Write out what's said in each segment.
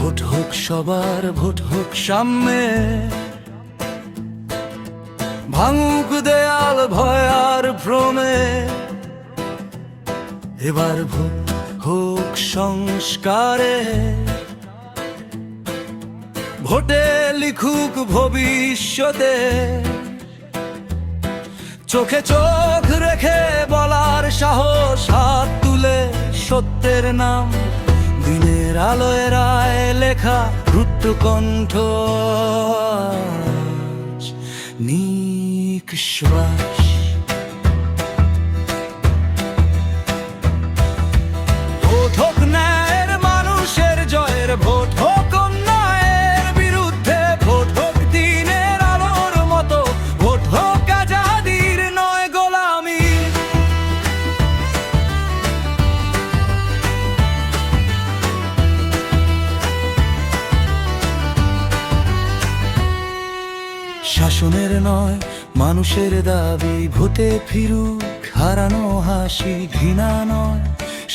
Vote হোক সবার, vote হোক সামনে, ভাঙুক দেয়াল ভয় আর ভ্রমে। এবার ভোট হোক সংস্কারে, ভোটে লিখুক ভবিষ্যতে। চোখে চোখ রেখে বলার সাহস, হাত তুলে সত্যের নাম, দিনের আলোয় রায় লেখা রুদ্র কণ্ঠ নিক শ্বাস। ভোট হোক ন্যায়ের মানুষের জয়ের, ভোট হোক অন্যায়ের বিরুদ্ধে, ভোট হোক দিনের আলোর মতো, ভোট হোক আজাদির নয় গোলামি। শাসনের নয় মানুষের দাবি, ভোটে ফিরুক হারানো হাসি। ঘৃণা নয়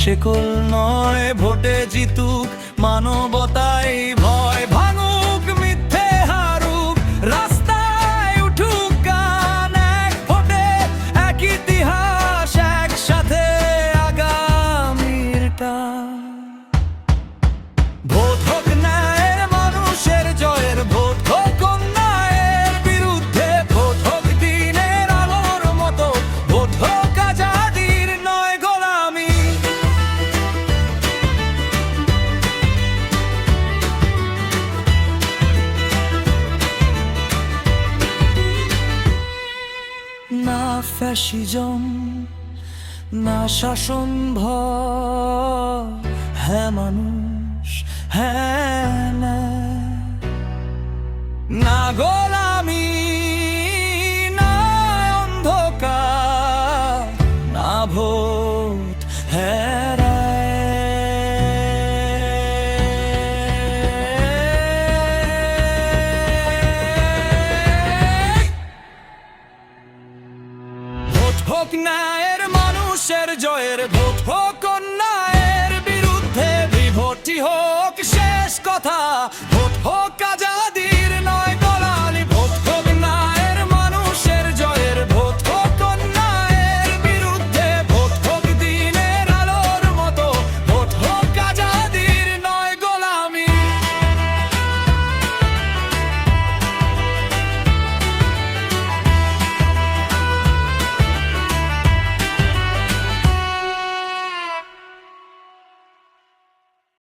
শেকল নয়, ভোটে জিতুক মানবতাই ভয়। ভাঙুক মিথ্যে হারুক রাস্তায় উঠুক গান, এক ভোটে এক ইতিহাস, একসাথে আগামীর টান। ভোট হোক ন্যায়ের মানুষের জয়ের, ভোট হোক অন্যায়ের বিরুদ্ধে, ভোট হোক দিনের আলোর মতো, ভোট হোক আজাদির নয় গোলামি। না ফ্যাসিজম, না শাসন ভয়, হ্যাঁ মানুষ, হ্যাঁ না গোলামি, না অন্ধকার, না ভোট, হ্যাঁ ভোট হোক ন্যায়ের মানুষের জয়ের, ভোট হোক অন্যায়ের বিরুদ্ধে, বিভক্তি হোক শেষ কথা, ভোট হোক